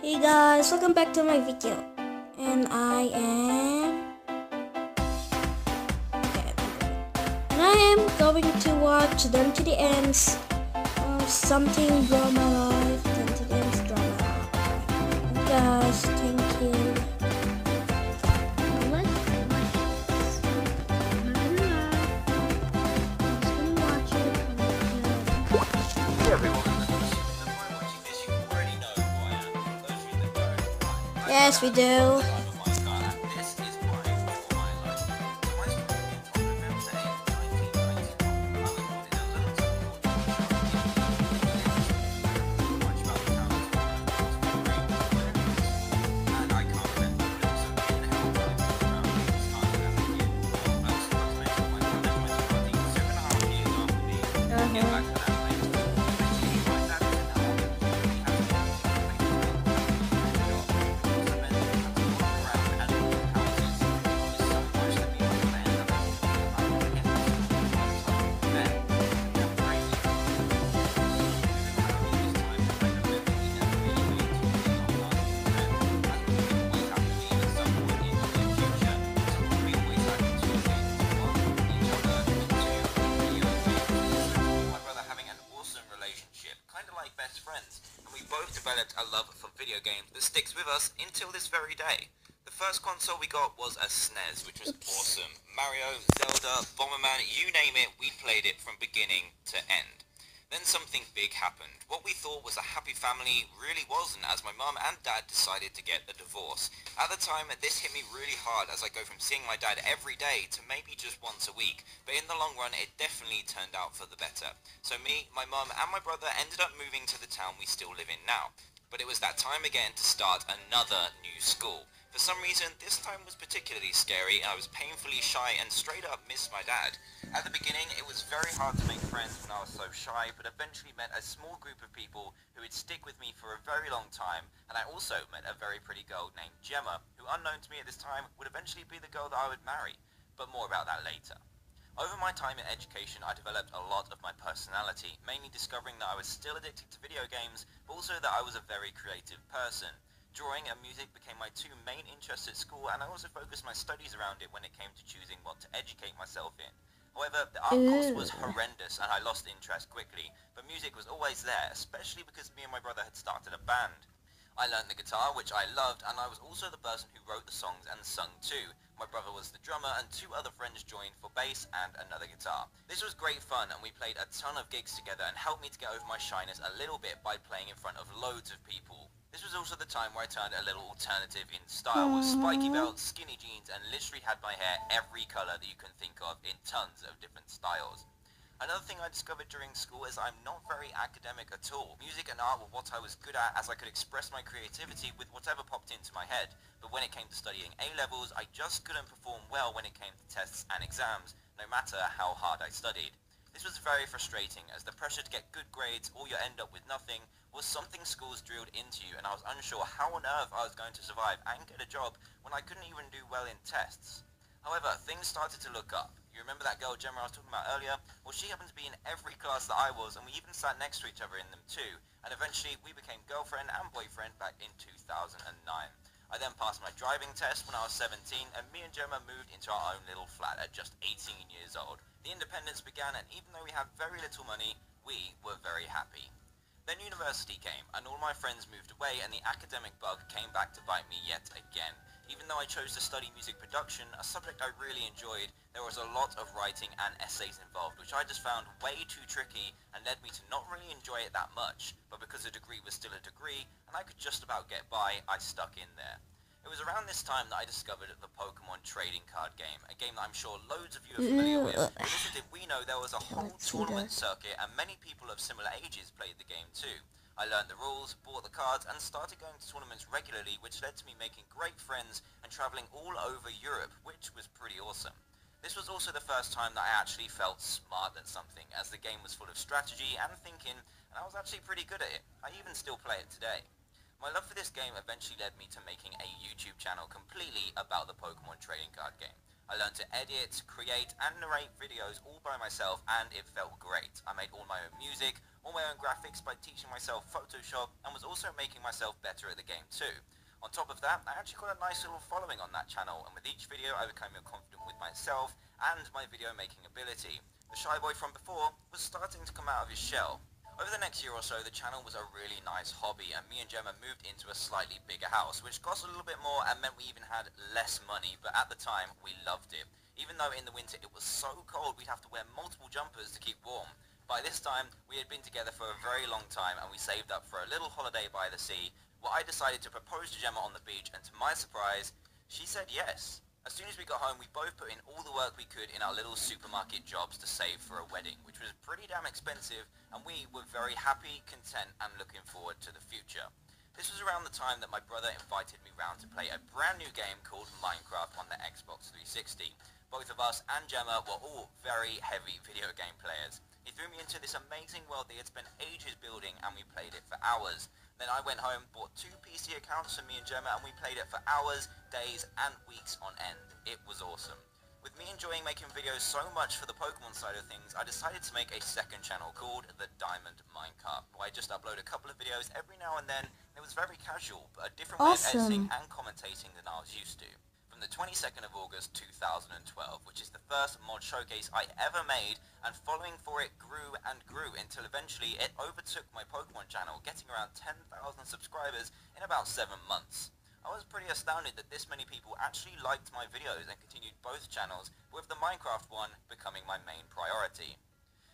Hey guys, welcome back to my video. And I am going to watch Dantdm's something drama life. Dantdm's drama. Guys, thank you. Yes, we do. Developed a love for video games that sticks with us until this very day. The first console we got was a SNES, which was awesome. Mario, Zelda, Bomberman, you name it, we played it from beginning to end. Then something big happened. What we thought was a happy family really wasn't, as my mum and dad decided to get a divorce. At the time, this hit me really hard as I go from seeing my dad every day to maybe just once a week, but in the long run it definitely turned out for the better. So me, my mum and my brother ended up moving to the town we still live in now. But it was that time again to start another new school. For some reason, this time was particularly scary and I was painfully shy and straight up missed my dad. At the beginning, it was very hard to make friends when I was so shy, but eventually met a small group of people who would stick with me for a very long time, and I also met a very pretty girl named Gemma, who unknown to me at this time would eventually be the girl that I would marry. But more about that later. Over my time in education, I developed a lot of my personality, mainly discovering that I was still addicted to video games, but also that I was a very creative person. Drawing and music became my two main interests at school, and I also focused my studies around it when it came to choosing what to educate myself in. However, the art course was horrendous and I lost interest quickly, but music was always there, especially because me and my brother had started a band. I learned the guitar, which I loved, and I was also the person who wrote the songs and sung too. My brother was the drummer and two other friends joined for bass and another guitar. This was great fun and we played a ton of gigs together and helped me to get over my shyness a little bit by playing in front of loads of people. This was also the time where I turned a little alternative in style with spiky belts, skinny jeans, and literally had my hair every colour that you can think of in tons of different styles. Another thing I discovered during school is I'm not very academic at all. Music and art were what I was good at, as I could express my creativity with whatever popped into my head. But when it came to studying A-levels, I just couldn't perform well when it came to tests and exams, no matter how hard I studied. This was very frustrating, as the pressure to get good grades or you end up with nothing was something schools drilled into you, and I was unsure how on earth I was going to survive and get a job when I couldn't even do well in tests. However, things started to look up. You remember that girl Gemma I was talking about earlier? Well, she happened to be in every class that I was, and we even sat next to each other in them too, and eventually we became girlfriend and boyfriend back in 2009. I then passed my driving test when I was 17, and me and Gemma moved into our own little flat at just 18 years old. The independence began, and even though we had very little money, we were very happy. Then university came, and all my friends moved away, and the academic bug came back to bite me yet again. Even though I chose to study music production, a subject I really enjoyed, there was a lot of writing and essays involved, which I just found way too tricky and led me to not really enjoy it that much. But because a degree was still a degree, and I could just about get by, I stuck in there. It was around this time that I discovered the Pokemon trading card game, a game that I'm sure loads of you are familiar with. But little did we know there was a whole tournament circuit, and many people of similar ages played the game too. I learned the rules, bought the cards, and started going to tournaments regularly, which led to me making great friends and travelling all over Europe, which was pretty awesome. This was also the first time that I actually felt smart at something, as the game was full of strategy and thinking, and I was actually pretty good at it. I even still play it today. My love for this game eventually led me to making a YouTube channel completely about the Pokemon trading card game. I learned to edit, create, and narrate videos all by myself, and it felt great. I made all my own music, all my own graphics by teaching myself Photoshop, and was also making myself better at the game too. On top of that, I actually got a nice little following on that channel, and with each video I became more confident with myself and my video making ability. The shy boy from before was starting to come out of his shell. Over the next year or so, the channel was a really nice hobby, and me and Gemma moved into a slightly bigger house, which cost a little bit more and meant we even had less money, but at the time we loved it. Even though in the winter it was so cold we'd have to wear multiple jumpers to keep warm. By this time, we had been together for a very long time, and we saved up for a little holiday by the sea, where I decided to propose to Gemma on the beach, and to my surprise, she said yes. As soon as we got home, we both put in all the work we could in our little supermarket jobs to save for a wedding, which was pretty damn expensive, and we were very happy, content, and looking forward to the future. This was around the time that my brother invited me round to play a brand new game called Minecraft on the Xbox 360. Both of us and Gemma were all very heavy video game players. He threw me into this amazing world that he had spent ages building, and we played it for hours. Then I went home, bought 2 PC accounts for me and Gemma, and we played it for hours, days, and weeks on end. It was awesome. With me enjoying making videos so much for the Pokemon side of things, I decided to make a second channel called the Diamond Minecart, where I just upload a couple of videos every now and then. It was very casual, but a different way of editing and commentating than I was used to. From the 22nd of August 2012, which is the first mod showcase I ever made, and following for it grew and grew until eventually it overtook my Pokemon channel, getting around 10,000 subscribers in about 7 months. I was pretty astounded that this many people actually liked my videos and continued both channels, with the Minecraft one becoming my main priority.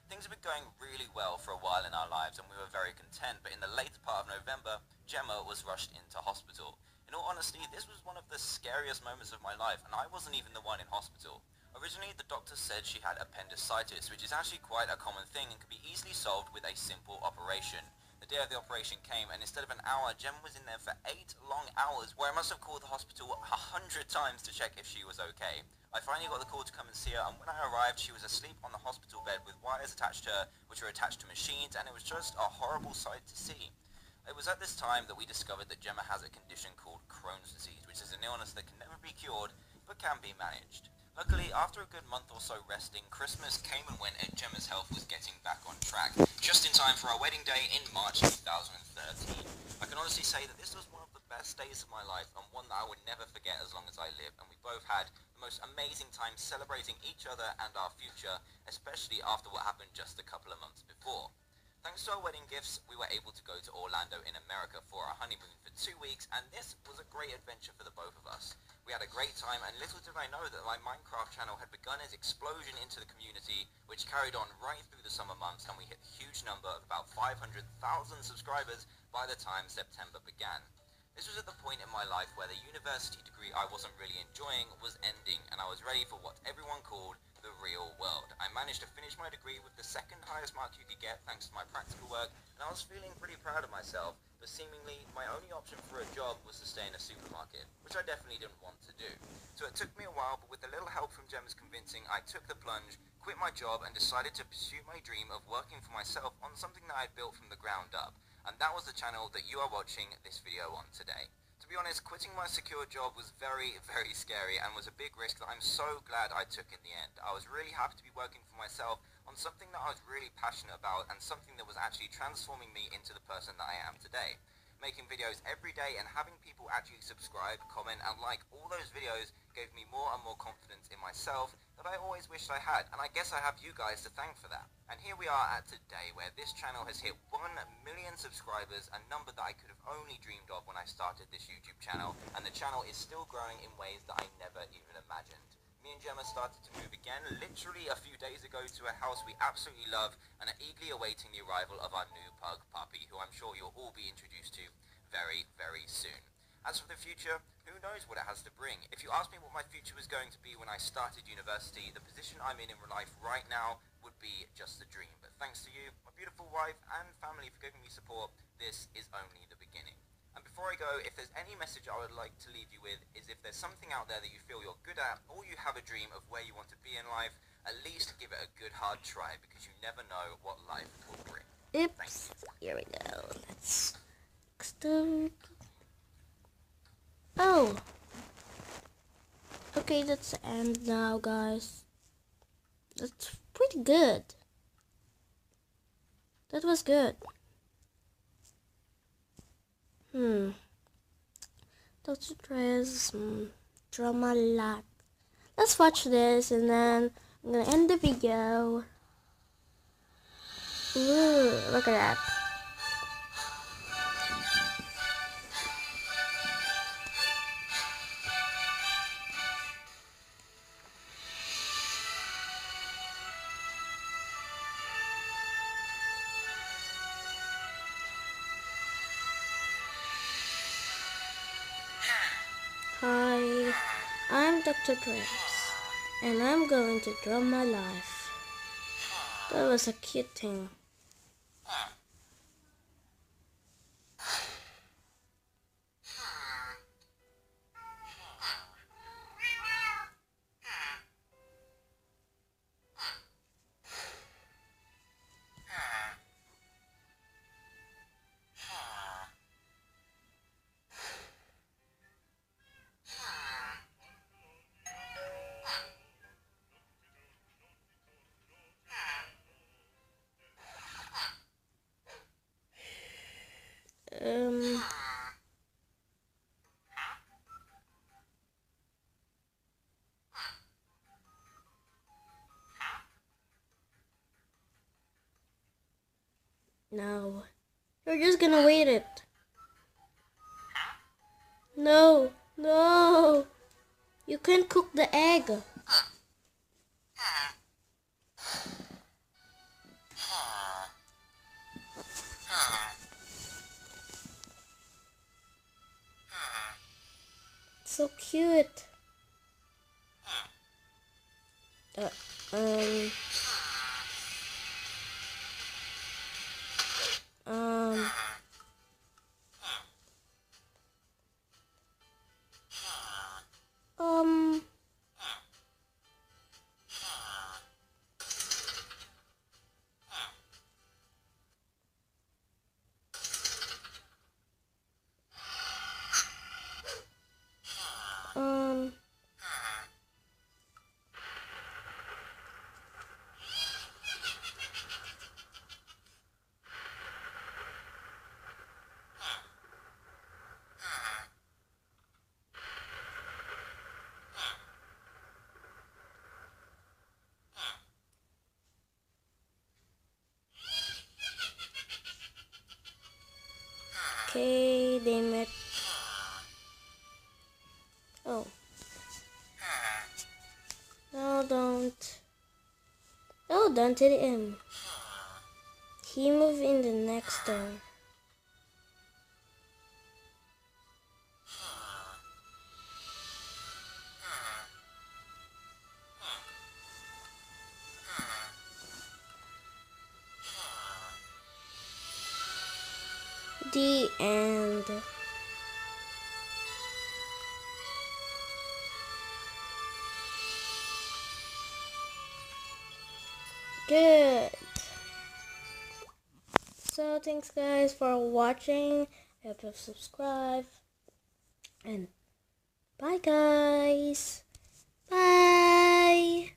Things have been going really well for a while in our lives, and we were very content, but in the later part of November, Gemma was rushed into hospital. In all honesty, this was one of the scariest moments of my life, and I wasn't even the one in hospital. Originally, the doctor said she had appendicitis, which is actually quite a common thing and can be easily solved with a simple operation. The day of the operation came, and instead of an hour, Gemma was in there for 8 long hours, where I must have called the hospital 100 times to check if she was okay. I finally got the call to come and see her, and when I arrived, she was asleep on the hospital bed with wires attached to her, which were attached to machines, and it was just a horrible sight to see. It was at this time that we discovered that Gemma has a condition called Crohn's disease, which is an illness that can never be cured, but can be managed. Luckily, after a good month or so resting, Christmas came and went, and Gemma's health was getting back on track, just in time for our wedding day in March 2013. I can honestly say that this was one of the best days of my life, and one that I would never forget as long as I live, and we both had the most amazing time celebrating each other and our future, especially after what happened just a couple of months before. Thanks to our wedding gifts, we were able to go to Orlando in America for our honeymoon for 2 weeks, and this was a great adventure for the both of us. We had a great time, and little did I know that my Minecraft channel had begun its explosion into the community, which carried on right through the summer months, and we hit a huge number of about 500,000 subscribers by the time September began. This was at the point in my life where the university degree I wasn't really enjoying was ending, and I was ready for what everyone called the real world. I managed to finish my degree with the second highest mark you could get thanks to my practical work, and I was feeling pretty proud of myself, but seemingly my only option for a job was to stay in a supermarket, which I definitely didn't want to do. So it took me a while, but with a little help from Gemma's convincing, I took the plunge, quit my job, and decided to pursue my dream of working for myself on something that I had built from the ground up, and that was the channel that you are watching this video on today. To be honest, quitting my secure job was very, very scary and was a big risk that I'm so glad I took in the end. I was really happy to be working for myself on something that I was really passionate about, and something that was actually transforming me into the person that I am today. Making videos every day and having people actually subscribe, comment, and like all those videos gave me more and more confidence in myself that I always wished I had, and I guess I have you guys to thank for that. And here we are at today, where this channel has hit 1 million subscribers, a number that I could have only dreamed of when I started this YouTube channel, and the channel is still growing in ways that I never even imagined. Me and Gemma started to move again literally a few days ago to a house we absolutely love, and are eagerly awaiting the arrival of our new pug puppy, who I'm sure you'll all be introduced to very, very soon. As for the future, who knows what it has to bring? If you asked me what my future was going to be when I started university, the position I'm in life right now would be just a dream. But thanks to you, my beautiful wife and family, for giving me support, this is only the beginning. And before I go, if there's any message I would like to leave you with, is if there's something out there that you feel you're good at, or you have a dream of where you want to be in life, at least give it a good hard try, because you never know what life will bring. Oops, here we go. Let's start. Oh, okay, that's the end now, guys. That's pretty good. That was good. Dr. Trayaurus drama lot. Let's watch this and then I'm gonna end the video. Ooh, look at that. Hi, I'm Dr. Trayaurus, and I'm going to draw my life. That was a cute thing. No, you're just gonna wait it. No, no, you can't cook the egg. So cute. Um, okay, damn it. Oh. No, don't. Oh, Dantdm. He moved in the next door. The end. Good. So thanks guys for watching. I hope you subscribe. And bye guys. Bye.